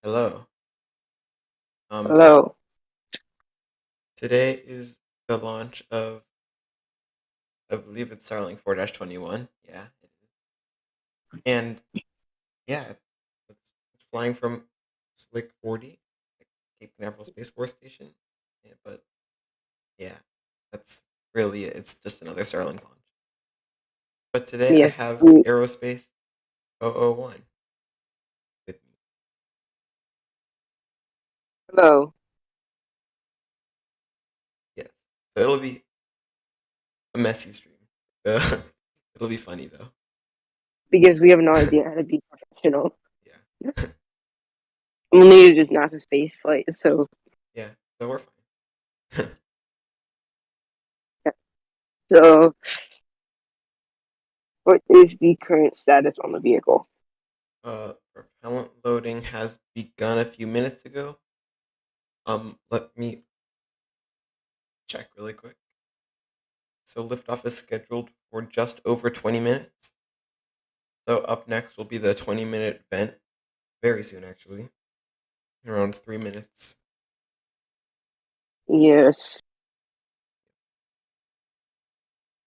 Hello. Um, Hello. Today is the launch of, I believe it's Starlink 4-21. Yeah, it is. And yeah, it's flying from Slick 40, like Cape Canaveral Space Force Station. Yeah, but yeah, that's really it. It's just another Starlink launch. But today I Yes. have Aerospace 001 with me. Hello. Yes. So it'll be a messy stream. Uh, it'll be funny though. Because we have no idea how to be professional. Yeah. Only it is NASA space flight. So, Yeah. So we're fine. yeah. So, what is the current status on the vehicle? Propellant loading has begun a few minutes ago. Let me check really quick. So liftoff is scheduled for just over 20 minutes. So up next will be the 20-minute vent, very soon actually, around 3 minutes. Yes.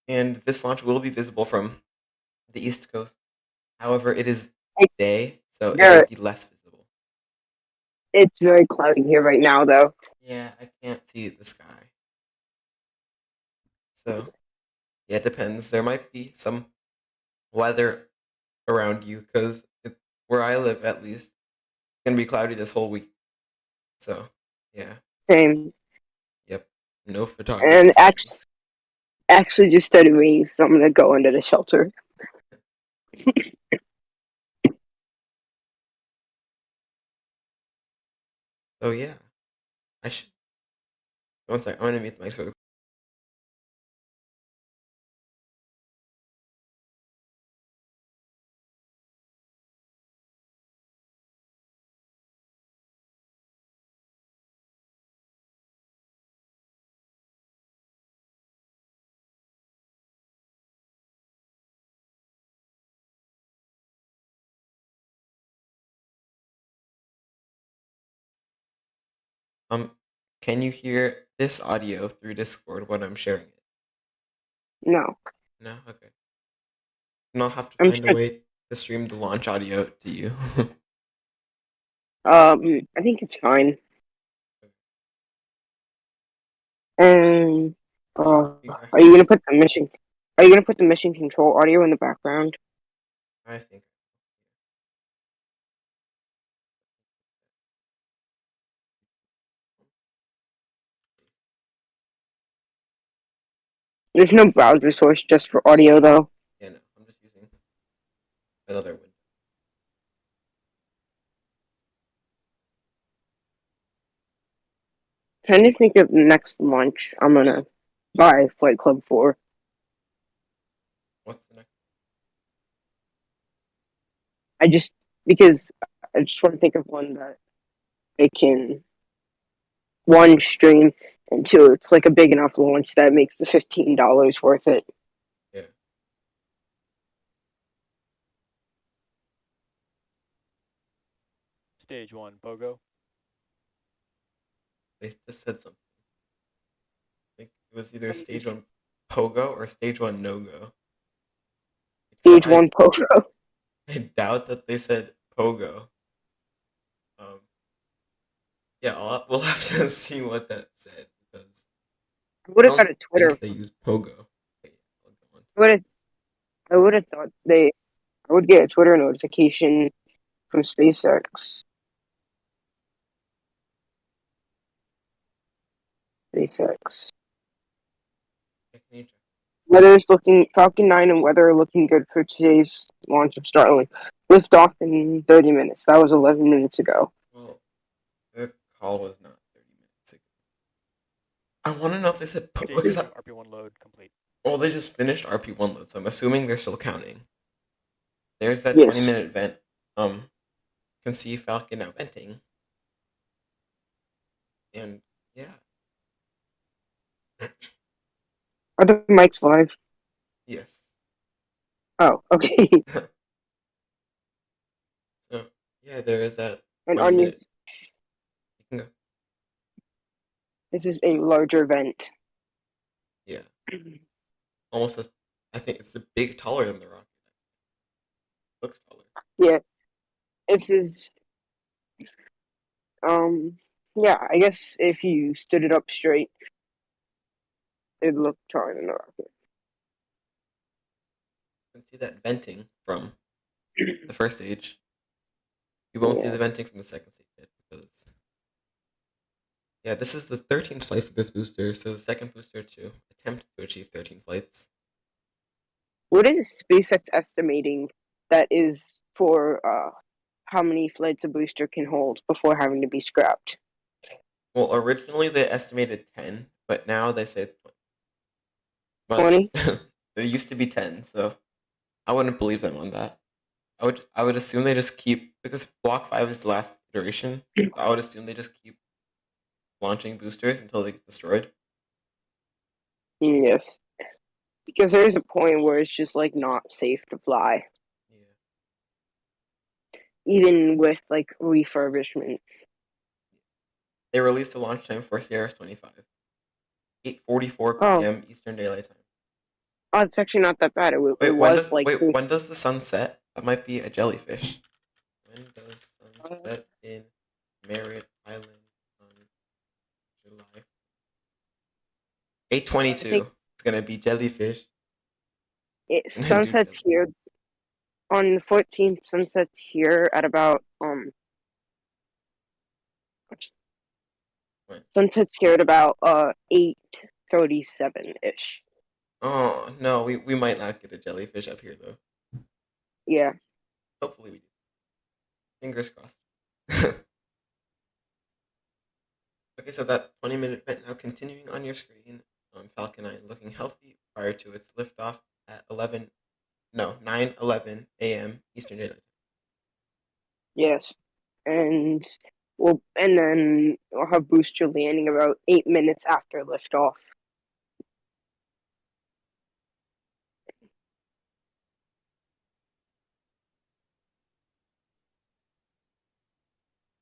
And this launch will be visible from the East Coast. However, it is It, day, so it there, might be less visible. it's very cloudy here right now, though. Yeah, I can't see the sky. So yeah, it depends. There might be some weather around you because where I live at least, it's gonna be cloudy this whole week. So yeah, Same. yep, no photography And for me. actually just started raining, so I'm gonna go into the shelter. So yeah, I should. One sec, I'm gonna mute the mic for the. Um, can you hear this audio through Discord when I'm sharing it? No. No, okay. And I'll have to I'm find a sure. way to stream the launch audio to you. I think it's fine. And, You guys- are you gonna put the mission? Are you gonna put the mission control audio in the background? I think. There's no browser source just for audio, though. Yeah, no, I'm just using another window. Trying to think of the next launch I'm gonna buy Flight Club for. What's the next? I just because I just want to think of one that I can one stream and two it's like a big enough launch that makes the $15 worth it. Yeah, Stage 1, Pogo. they just said something. I think it was either stage one pogo or stage one no go. So Stage one Pogo. I doubt that they said pogo. Um, yeah, we'll have to see what that said because I would I have don't got a Twitter. think they use pogo. Okay, I'll go on I would have. I would have thought they. I would get a Twitter notification from SpaceX. SpaceX. to can you check? Weather's looking Falcon 9 and weather are looking good for today's launch of Starlink. Lift off in 30 minutes. That was 11 minutes ago. Well, the call was not 30 minutes ago. I want to know if they said pogo Stage because 2, RP1 load complete. well, they just finished RP1 load, so I'm assuming they're still counting. There's that Yes. 20-minute vent. Can see Falcon now venting, and yeah, Are the mics live? yes. Oh, okay. So yeah, there is that And 20 on your minute This is a larger vent. Yeah, almost as I think it's a big taller than the rocket. Looks taller. Yeah, this is um yeah, I guess if you stood it up straight, it'd look taller than the rocket. You can see that venting from the first stage. You won't see the Yeah. venting from the second stage yet because yeah, this is the 13th flight for this booster, so the second booster to attempt to achieve 13 flights. What is SpaceX estimating that is for how many flights a booster can hold before having to be scrapped? Well, originally they estimated 10, but now they say 20. But 20? they used to be 10, so I wouldn't believe them on that. I would assume they just keep because Block 5 is the last iteration. So I would assume they just keep launching boosters until they get destroyed. Yes. Because there is a point where it's just like not safe to fly, Yeah. even with like refurbishment. They released a launch time for CRS-25. 8:44 Oh, p.m. Eastern Daylight Time. oh, it's actually not that bad. It Wait, was like when does the sun set? That might be a jellyfish. When does sun set in Merritt Island on July? I think 8:22. It's gonna be jellyfish. it And then do sunsets jelly. here on the 14th. Sunsets here at about Right. sunsets here at about 8:37 ish. Oh no, we might not get a jellyfish up here though. Yeah. Hopefully we do. Fingers crossed. Okay, so that 20-minute event now continuing on your screen. Falcon 9 looking healthy prior to its liftoff at 9:11 a.m. Eastern Daylight. Yes. And then we'll have booster landing about 8 minutes after liftoff.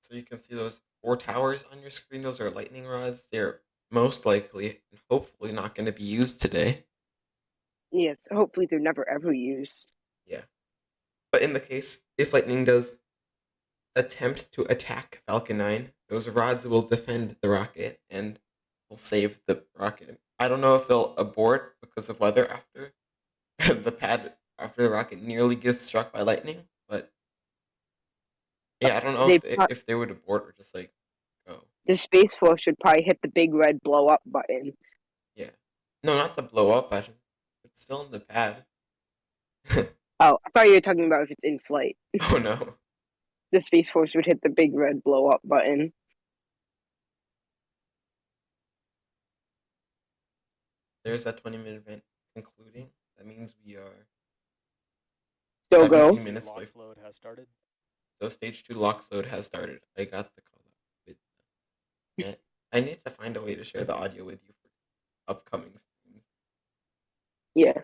So you can see those 4 towers on your screen. Those are lightning rods. They're most likely and hopefully not going to be used today. Yes, hopefully they're never ever used. Yeah. But in the case, if lightning does attempt to attack Falcon 9, those rods will defend the rocket and will save the rocket. I don't know if they'll abort because of weather after after the rocket nearly gets struck by lightning, but yeah, I don't know They if they would abort or just like go. the Space Force should probably hit the big red blow up button. Yeah. No, not the blow up button. It's still in the pad. Oh, I thought you were talking about if it's in flight. Oh no. The Space Force would hit the big red blow up button. There's that 20-minute event concluding. That means we are Still go. 17 minutes away. Launch load has started. So stage 2 LOX load has started. I got the call out with I need to find a way to share the audio with you for upcoming streams. Yeah.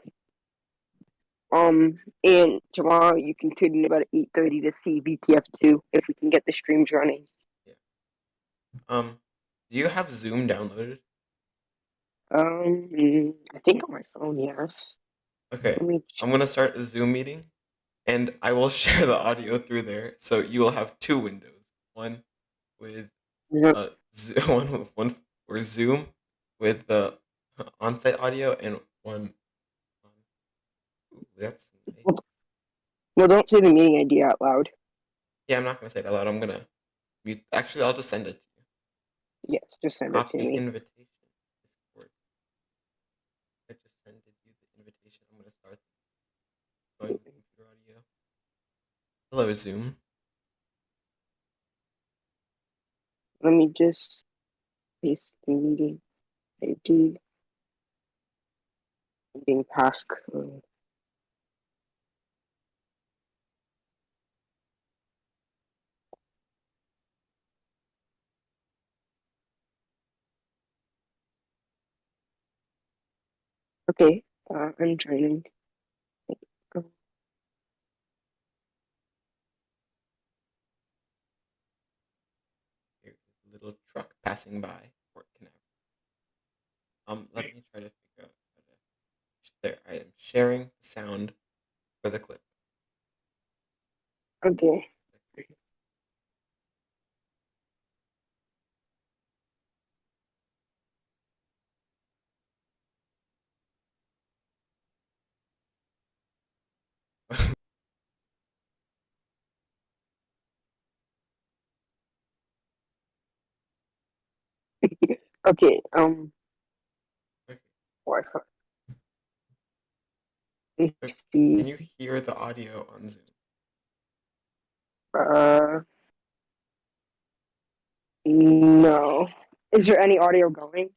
And tomorrow you can tune in about 8:30 to see VTF2 if we can get the streams running. Yeah. Do you have Zoom downloaded? I think on my phone, yes. Okay. Let me I'm gonna start a Zoom meeting and I will share the audio through there. So you will have two windows. One with one for Zoom with the on-site audio and one ooh, that's nice. Well, don't say the meeting ID out loud. Yeah, I'm not gonna say it out loud. I'm gonna mute. Actually, I'll just send it to you. Yes, just send it to Copy me. invitation. Discord. I just sent you the invitation. I'm gonna start going with computer audio. Hello, Zoom. Let me just paste the meeting ID, meeting passcode. Okay, I'm joining. Here's a little truck passing by Port Canaveral. Let me try to figure out how to. There, I am sharing the sound for the clip. Okay. Okay. Okay. Wi-Fi. Okay. Let's see. Can you hear the audio on Zoom? No. Is there any audio going?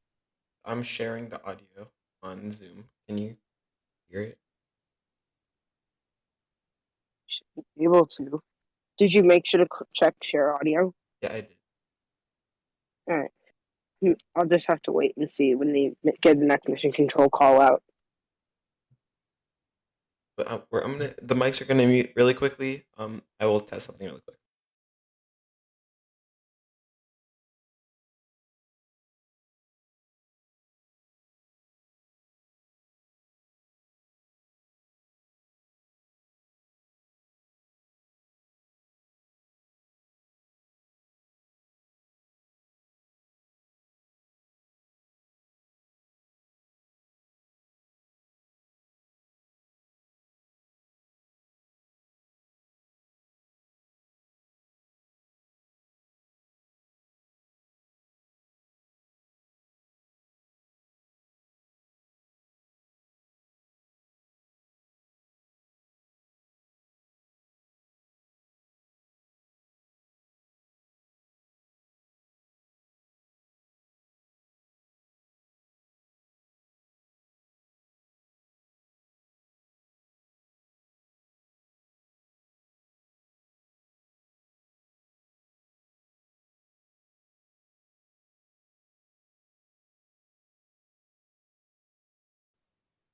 I'm sharing the audio on Zoom. Can you hear it? Should be able to. Did you make sure to check share audio? Yeah, I did. All right. I'll just have to wait and see when they get the next mission control call out. But the mics are gonna mute really quickly. I will test something really quick.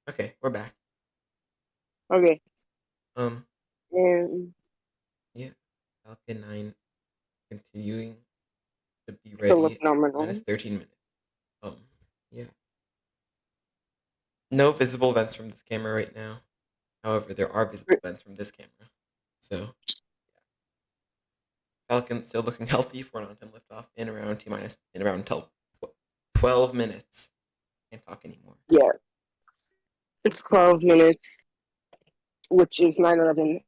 Okay, we're back. Okay. Um, And yeah, Falcon 9 continuing to be to look ready minus nominal. 13 minutes. Yeah. No visible vents from this camera right now. However, there are visible vents from this camera. So, yeah. Falcon still looking healthy for an on-time liftoff in around T-minus, in around 12 minutes. Can't talk anymore. Yeah. It's 12 minutes, which is 9:11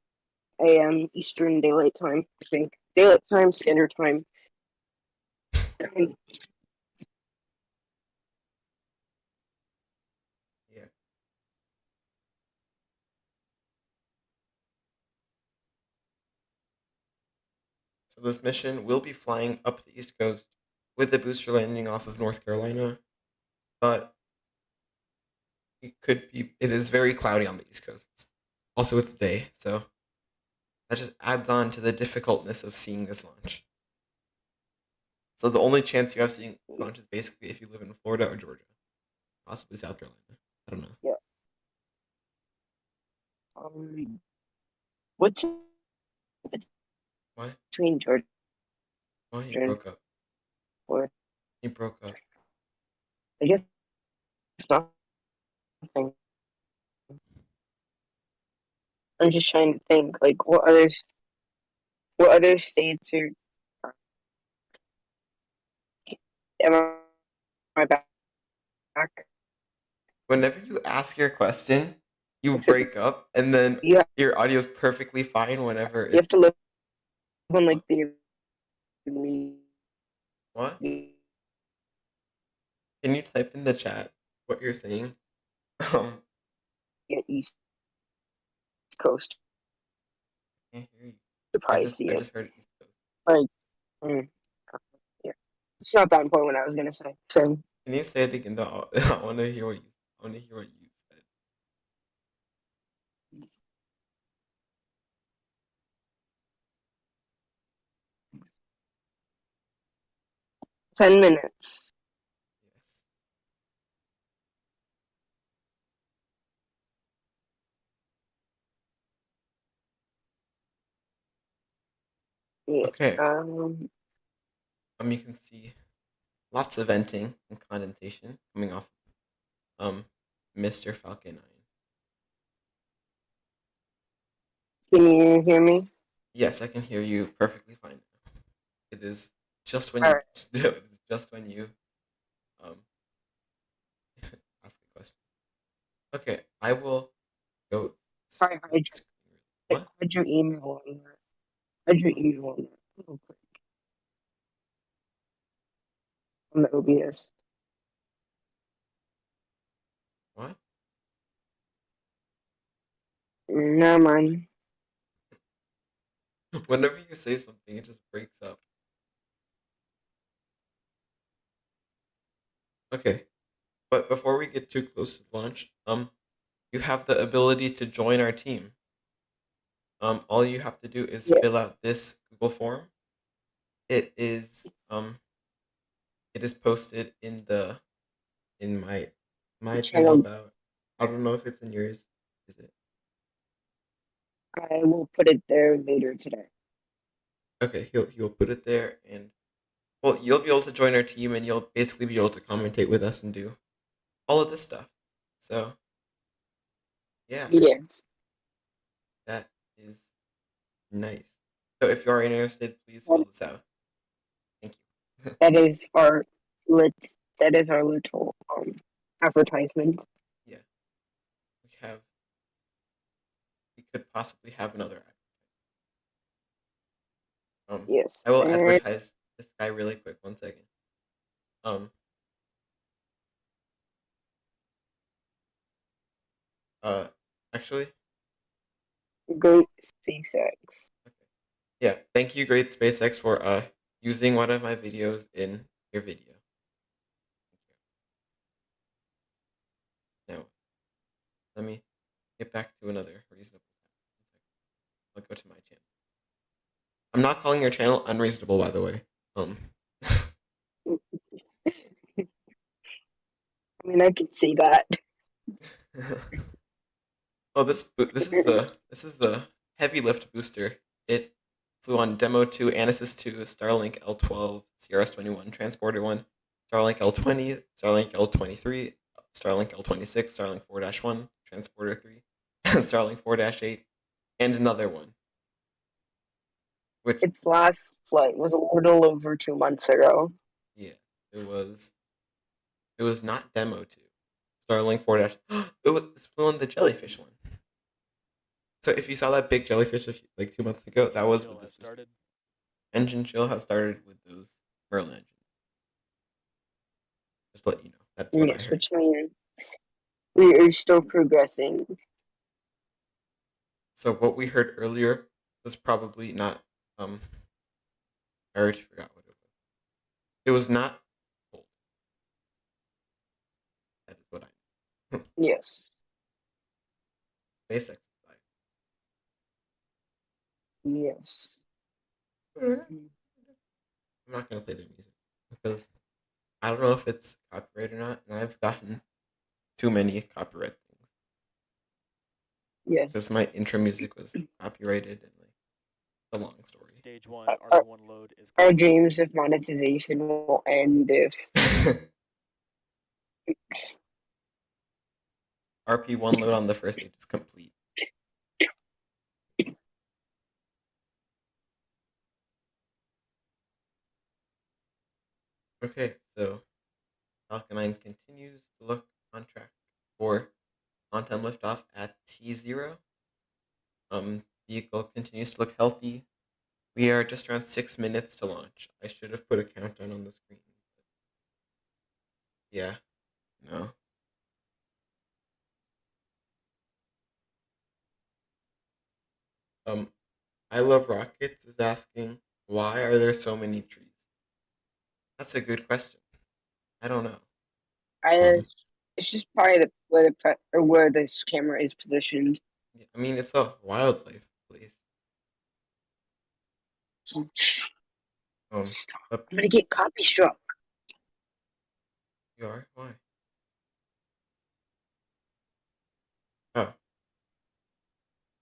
a.m. Eastern Daylight Time, I think. Daylight Time, Standard Time. Yeah. So this mission will be flying up the East Coast with the booster landing off of North Carolina, but it is very cloudy on the East Coast. Also, it's day, so that just adds on to the difficultness of seeing this launch. So the only chance you have seeing this launch is basically if you live in Florida or Georgia, possibly South Carolina. I don't know. Yeah. What's Why? between Georgia Why you and broke up? Florida? You broke up. I guess it's nothing. I'm just trying to think, like, what other states are. Am I back? Whenever you ask your question, you Except break up, and then you have, your audio is perfectly fine whenever you have it's to live on like what? the What? Can you type in the chat what you're saying? Um, East Coast I can't hear you. to probably see I it. just heard East Coast. Like, mm, yeah, it's not that important. What I was gonna say. So Can you say it again though? I want to hear what you. I want to hear what you said. 10 minutes. Yes. Yeah. Okay. You can see lots of venting and condensation coming off Mr. Falcon 9. Can you hear me? Yes, I can hear you perfectly fine now. It is just when All you right. it's just when you um ask a question. Okay, I will go All right. what? Hide your email on that. Hide your email on that real quick on the OBS. What? Never mind. Whenever you say something, it just breaks up. Okay, but before we get too close to launch, you have the ability to join our team. All you have to do is Yeah, fill out this Google form. It is posted in my the channel channel. about. I don't know if it's in yours. Is it? I will put it there later today. Okay, he'll put it there, and well, you'll be able to join our team, and you'll basically be able to commentate with us and do all of this stuff. So yeah, Yes, that is nice. So if you are interested, please that, fill this out. Thank you. that is our lit. That is our little advertisement. Yeah, we could possibly have another. Yes, I will and advertise this guy really quick. 1 second. Um, uh, actually, great SpaceX. okay. Yeah, thank you, great SpaceX, for using one of my videos in your video. Now, let me get back to another reasonable time. I'll go to my channel. I'm not calling your channel unreasonable, by the way. Um, I mean, I can see that. oh, this is the heavy lift booster. It flew on Demo 2, Anisys 2, Starlink L12, CRS-21, Transporter 1, Starlink L20, Starlink L23, Starlink L26, Starlink 4-1, Transporter 3, Starlink 4-8, and another one. Which, Its last flight was a little over 2 months ago. yeah, it was not Demo 2. Starlink 4 dash. It was flew on the jellyfish one. So if you saw that big jellyfish like 2 months ago, that was Chill with has this booster. started. Engine chill has started with those Merlin engines. Just to let you know. That's what I Yes, heard. which means we are still progressing. So what we heard earlier was probably not. I already forgot what it was. It was not cold. That is what I know. Yes, SpaceX is like. yes. I'm not gonna play their music because I don't know if it's copyright or not, and I've gotten too many copyright things. Yes. Because my intro music was copyrighted and like a long story. Stage 1 Our, RP1 load is our complete. dreams of monetization will end if RP1 load on the first stage is complete. Okay, so Falcon 9 continues to look on track for on-time liftoff at T0. Vehicle continues to look healthy. We are just around 6 minutes to launch. I should have put a countdown on the screen. Yeah, no. Um, I Love Rockets is asking, why are there so many trees? That's a good question. I don't know. I, Um, it's just probably where this camera is positioned. yeah, I mean, it's a wildlife place. Stop. But I'm gonna get copy struck. you are? Why? Oh,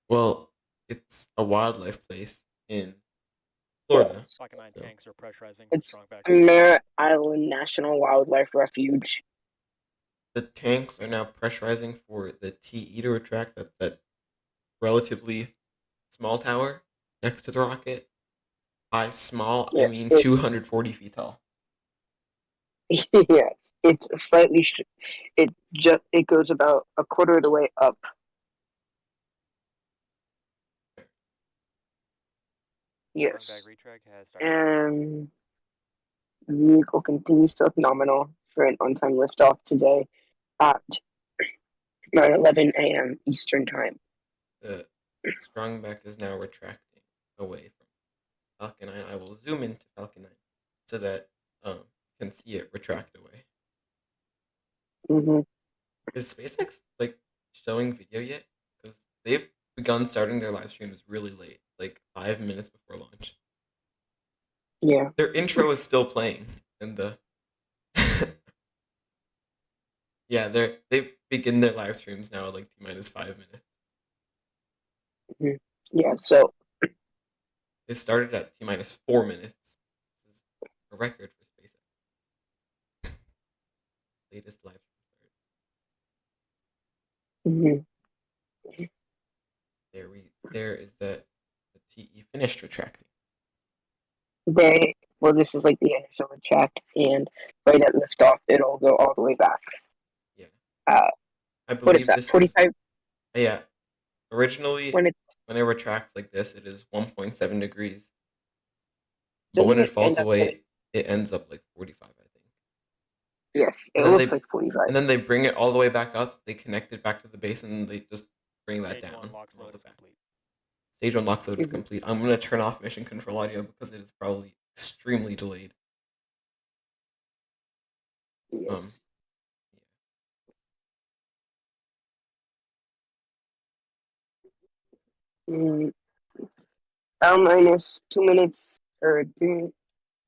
well, it's a wildlife place in Florida. Yes. Falcon 9 So, tanks are pressurizing for It's strong the backup. Merritt Island National Wildlife Refuge. the tanks are now pressurizing for the TE to retract. That's that relatively small tower next to the rocket. By small, I Yes, mean 240 feet tall. yes, it's slightly. It goes about a quarter of the way up. Strong Yes, bag retract has started. and the vehicle continues to look nominal for an on-time liftoff today at 9:11 a.m. Eastern Time. The Strongback is now retracting away from Falcon 9. I will zoom into Falcon 9 so that you can see it retract away. Mm-hmm. Is SpaceX like showing video yet? Because they've begun starting their live streams really late, like 5 minutes before launch. Yeah. Their intro is still playing, and the yeah, they begin their live streams now at like T-5 minutes. Mm-hmm. Yeah. So They started at T-4 minutes. This is a record for SpaceX. Latest live stream mhm. start. There is that the TE finished retracting. this is like the initial retract, and right at liftoff, it'll go all the way back. Yeah, Uh, I what is believe that? this is 45 yeah. Originally, when it when it retracts like this, it is 1.7 degrees. But doesn't when it it falls end up getting. away, it ends up like 45, I think. Yes, it And then looks they like 45. and then they bring it all the way back up. They connect it back to the base, and then they just bring that Stage down 1 and lock roll load is it back. complete. Stage 1 lock load is Mm-hmm. complete. I'm gonna turn off mission control audio because it is probably extremely delayed. Um, Yes. Mm, minus 2 minutes or 3. Wait,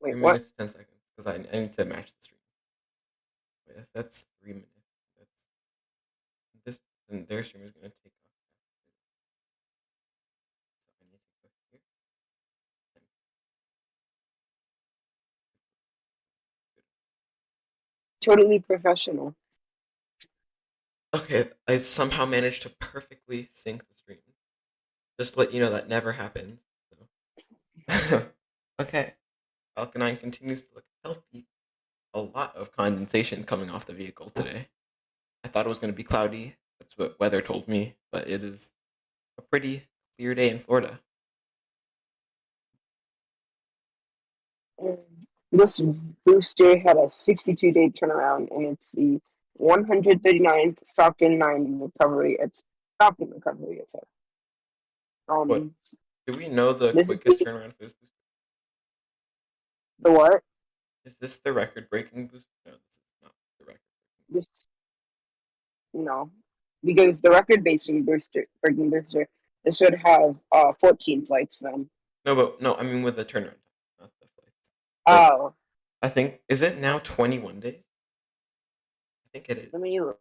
Three what? minutes 10 seconds because I need to match the stream. Wait, if that's 3 minutes, that's this. Then their stream is gonna take off. So I need to go here. Totally professional. Okay, I somehow managed to perfectly sync the stream. Just to let you know that never happens. So. Okay, Falcon 9 continues to look healthy. A lot of condensation coming off the vehicle today. I thought it was going to be cloudy. That's what weather told me, but it is a pretty clear day in Florida. This booster had a 62-day turnaround, and it's the 139th Falcon 9 recovery. It's Falcon recovery. It's What do we know the this is quickest turnaround for this booster? the what? Is this the record-breaking booster? No, this is not the record. This no, because the record-breaking booster, this should have 14 flights then. No, but no, I mean with the turnaround time, not the flights. Like Oh, I think is it now 21 days? I think it let me look.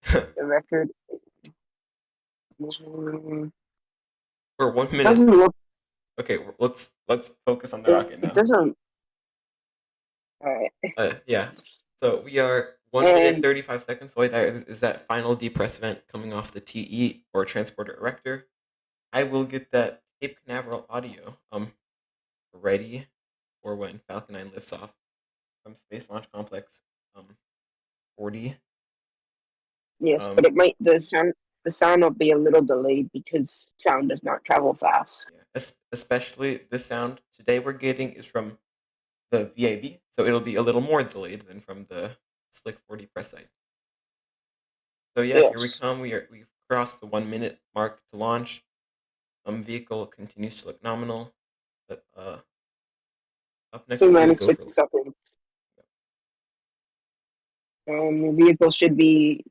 is. The record For 1 minute. doesn't look. Okay, let's focus on the rocket It now. doesn't. All right. Yeah. So we are 1 minute 35 seconds away. That is that final depress event coming off the TE or transporter erector. I will get that Cape Canaveral audio ready for when Falcon 9 lifts off from Space Launch Complex 40. Yes, but it might the sound will be a little delayed because sound does not travel fast. Yeah, especially the sound today we're getting is from the VAB, so it'll be a little more delayed than from the Slick 40 press site. So yeah, here we Yes. come. We've crossed the 1 minute mark to launch. Vehicle continues to look nominal. But up next So will be the minus GoPro. 50 seconds. The vehicle should be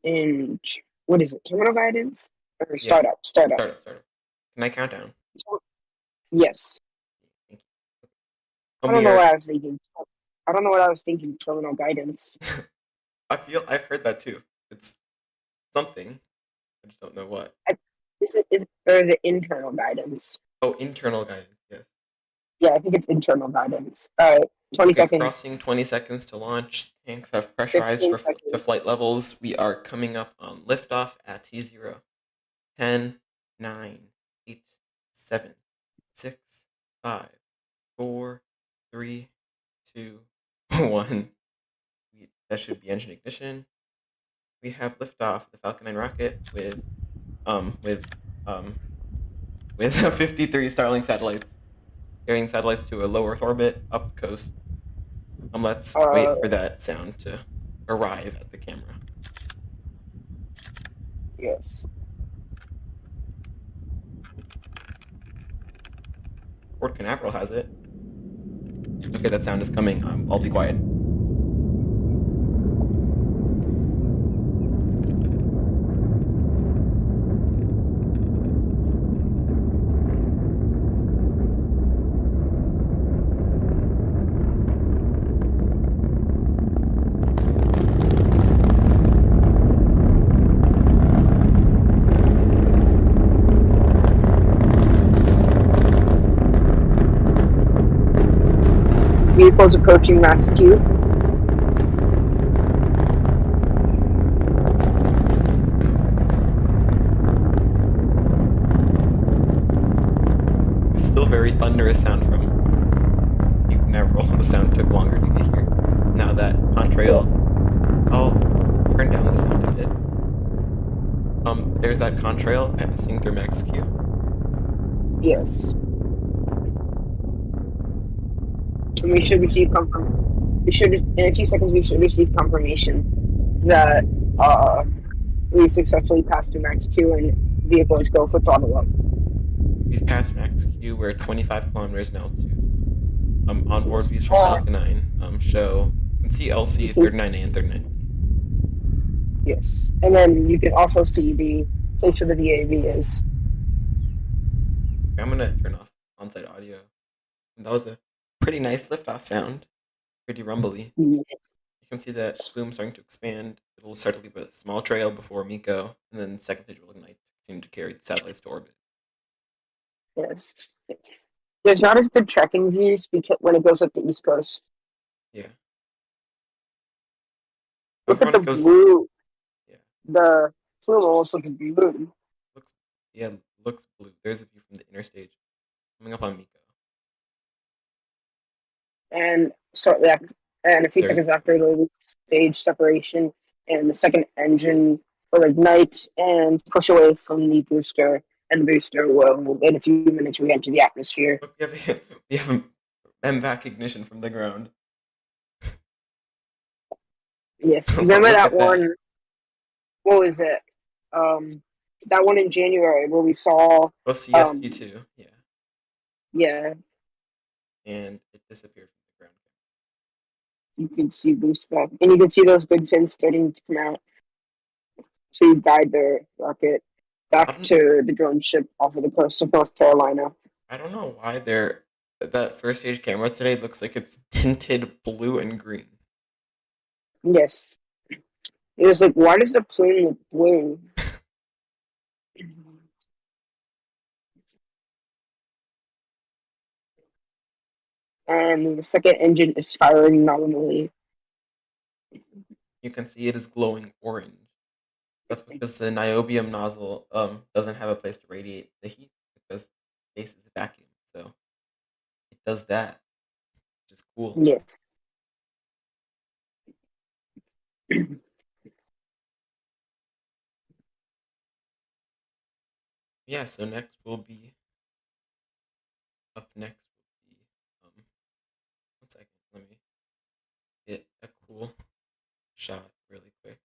in what is it? Terminal guidance or Yeah, startup? Startup. startup. Can I count down? Yes. Thank you. I don't know are. what I was thinking. I don't know what I was thinking. Terminal guidance. I've heard that too. It's something. I just don't know what. Or is it internal guidance? Oh, internal guidance. Yes. Yeah, I think it's internal guidance. All right, 20 Okay, seconds. crossing 20 seconds to launch. Tanks have pressurized 15 to flight seconds. levels. We are coming up on liftoff at T0. 10, 9, 8, 7, 6, 5, 4, 3, 2, 1. That should be engine ignition. We have liftoff of the Falcon 9 rocket with um with um with 53 Starlink satellites, carrying satellites to a low Earth orbit up the coast. Let's Uh, wait for that sound to arrive at the camera. yes. Cape Canaveral has it. Okay, that sound is coming. I'll be quiet. Vehicles approaching max Q. It's still very thunderous sound from Cape Canaveral. The sound took longer to get here. Now that contrail, I'll turn down the sound a bit. There's that contrail passing through max Q. Yes. And we should receive in a few seconds we should receive confirmation that we successfully passed through max Q and vehicles go for throttle up. We've passed max Q. We're at 25 kilometers in altitude. Onboard views for Falcon 9 show. You can see LC 39A and 39B. Yes. And then you can also see the place where the VAV is. I'm gonna turn off on-site audio. And that was a pretty nice liftoff sound. Pretty rumbly. Yes. You can see that plume starting to expand. It'll start to leave a small trail before Miko, and then the second stage will ignite to continue to carry the satellites to orbit. Yes. There's not as good tracking views because when it goes up the East Coast. Yeah. Look However, at the when it goes, blue. yeah, The plume almost looks blue. looks blue. There's a view from the inner stage coming up on Miko. And a few seconds after the stage separation and the second engine will ignite and push away from the booster, and the booster will in a few minutes re-enter the atmosphere. Look, we have MVAC ignition from the ground. Yes, remember Look that at that. one? What was it? That one in January where we saw. Oh, CSQ2, yeah. Yeah, And it disappeared from the ground. you can see boost back, and you can see those big fins starting to come out to guide their rocket back to the drone ship off of the coast of North Carolina. I don't know why that first stage camera today looks like it's tinted blue and green. Yes. It was like, why does the plume look blue? And the second engine is firing nominally. You can see it is glowing orange. That's because the niobium nozzle doesn't have a place to radiate the heat because space is a vacuum. So it does that, which is cool. Yes. Yeah, so next will be up next will be 1 second, let me get a cool shot really quick.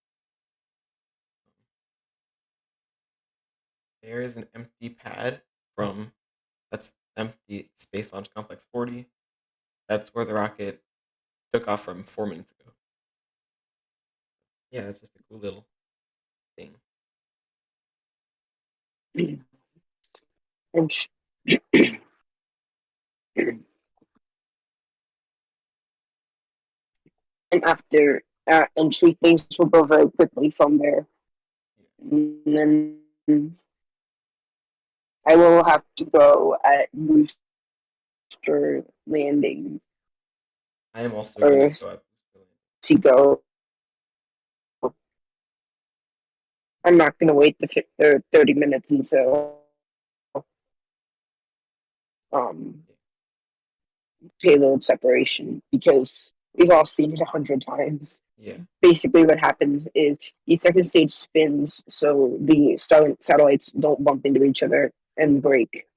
There is an empty pad that's empty Space Launch Complex 40. That's where the rocket took off from 4 minutes ago. Yeah, it's just a cool little thing. And after entry, things will go very quickly from there. And then I will have to go at booster landing. I am also going to go at booster landing. see go. I'm not going to wait the 30 minutes until um, payload separation because we've all seen it 100 times. Yeah. Basically, what happens is the second stage spins, so the Starlink satellites don't bump into each other and break.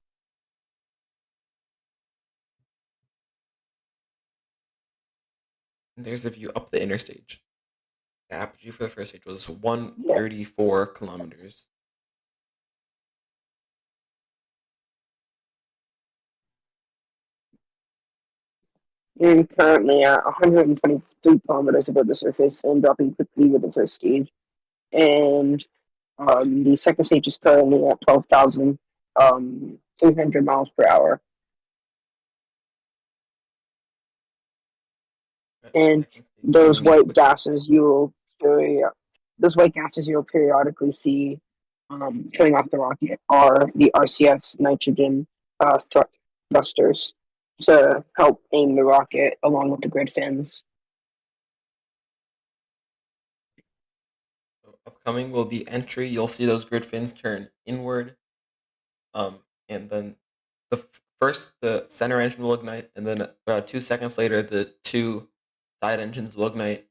And there's the view up the inner stage. The apogee for the first stage was 134 kilometers. We're currently at 123 kilometers above the surface and dropping quickly with the first stage. And the second stage is currently at 12,300 miles per hour. And those white gases you'll periodically see coming off the rocket are the RCS nitrogen thrusters to help aim the rocket along with the grid fins. So upcoming will be entry. You'll see those grid fins turn inward. And then the center engine will ignite, and then about 2 seconds later, the two side engines will ignite,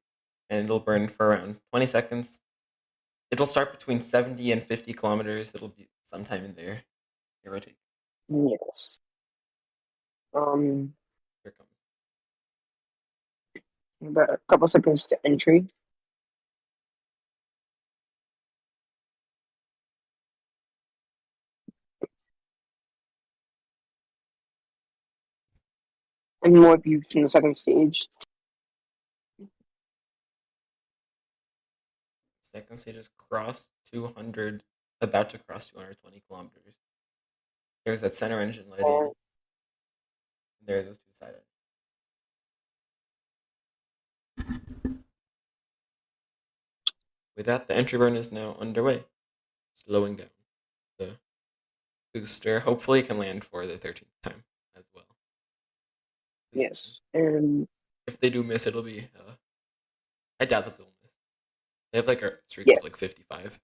and it'll burn for around 20 seconds. It'll start between 70 and 50 kilometers. It'll be sometime in there, give or take. Yes. Here it comes. About a couple seconds to entry. And more views from the second stage. Second stage is about to cross 220 kilometers. There's that center engine lighting. And there are those two side engines. With that, the entry burn is now underway, slowing down. The booster hopefully can land for the 13th time as well. Yes, and if they do miss, it'll be. I doubt that they'll miss. They have like a streak yes. of like 55.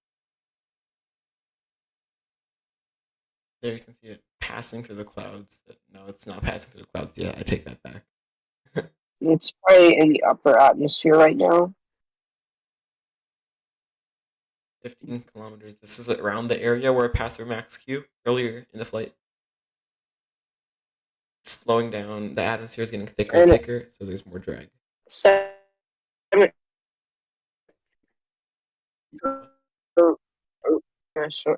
There you can see it passing through the clouds. No, it's not passing through the clouds yet. I take that back. It's probably in the upper atmosphere right now. 15 kilometers. This is around the area where it passed through max Q earlier in the flight. It's slowing down. The atmosphere is getting thicker and thicker, so there's more drag.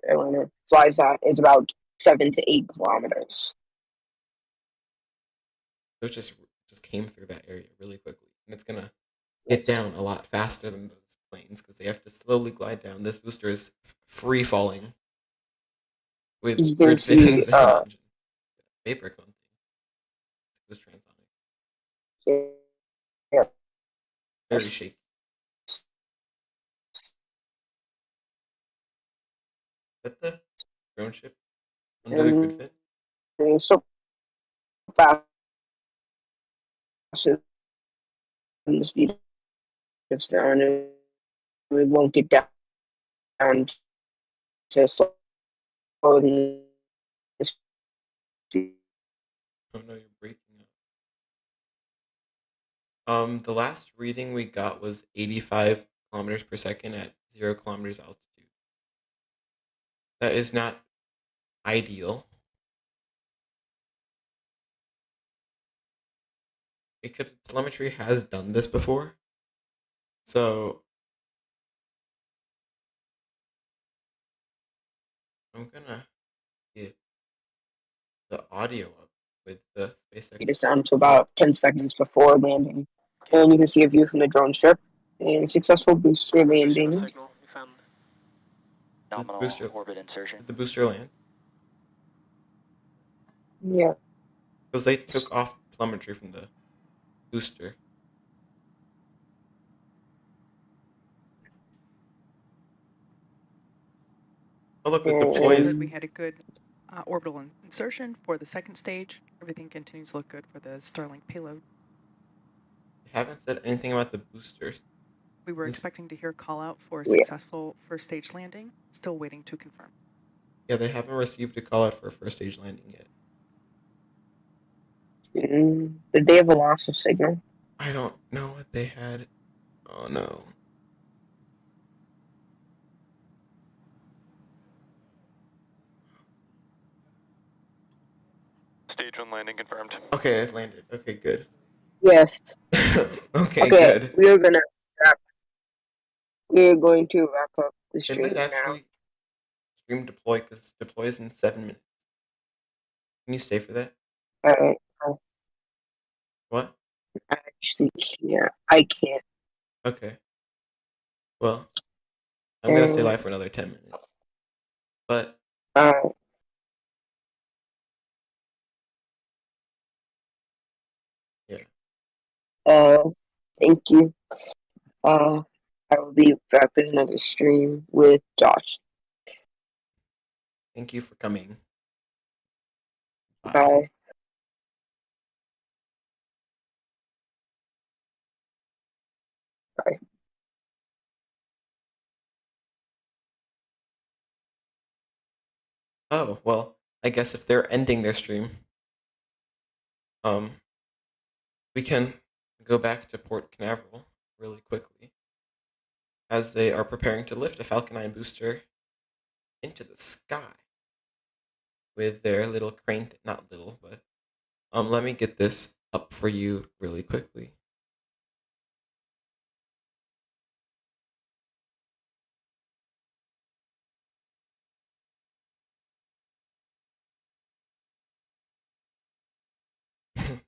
Airliner flies at is about 7 to 8 kilometers. So it just came through that area really quickly, and it's gonna get down a lot faster than those planes because they have to slowly glide down. This booster is free falling with grid fins and engine. Vapor cone thing. It was transonic. Yeah. Very shaky. Is that the drone ship under the grid fin? So fast and the speed gets down, and we won't get down to slow the speed. Oh no, you're breaking up. The last reading we got was 85 kilometers per second at 0 kilometers altitude. That is not ideal. Except telemetry has done this before. So I'm gonna get the audio up with the SpaceX. It is down to about 10 seconds before landing. And you can see a view from the drone strip and successful booster landing. Nominal orbit insertion. Did the booster land? Yeah. Because they took off telemetry from the booster. Oh look, it deploys. We had a good orbital insertion for the second stage. Everything continues to look good for the Starlink payload. haven't said anything about the boosters. We were Thanks. expecting to hear a call out for a Yeah. successful first stage landing. Still waiting to confirm. Yeah, they haven't received a call out for a first stage landing yet. Did they have a loss of signal? I don't know what they had. Oh no. Stage 1 landing confirmed. Okay, it landed. Okay, good. Yes. Okay, Okay, good. we are going to wrap up the It stream might now. actually stream deploy because deploy is in 7 minutes. Can you stay for that? Alright. What? I actually can't. I can't. Okay. Well, I'm gonna stay live for another 10 minutes. But Alright. yeah. Thank you. I will be wrapping another stream with Josh. Thank you for coming. Bye. Bye. Oh, well, I guess if they're ending their stream, we can go back to Port Canaveral really quickly as they are preparing to lift a Falcon 9 booster into the sky with their little crane, not little, but let me get this up for you really quickly.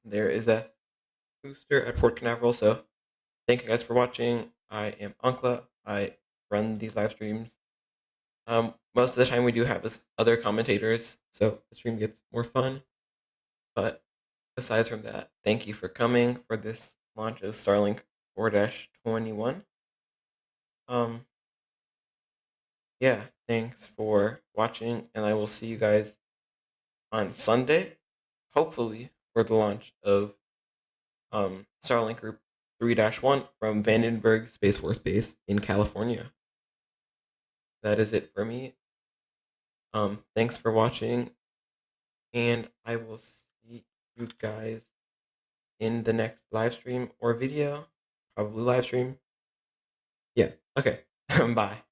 There is a booster at Port Canaveral. So thank you guys for watching. I am Ankla. I run these live streams. Most of the time we do have other commentators, so the stream gets more fun. But aside from that, thank you for coming for this launch of Starlink 4-21. Yeah, thanks for watching, and I will see you guys on Sunday, hopefully for the launch of Starlink Group 3-1 from Vandenberg Space Force Base in California. That is it for me. Thanks for watching, and I will see you guys in the next live stream or video. Probably live stream. Yeah, okay. Bye.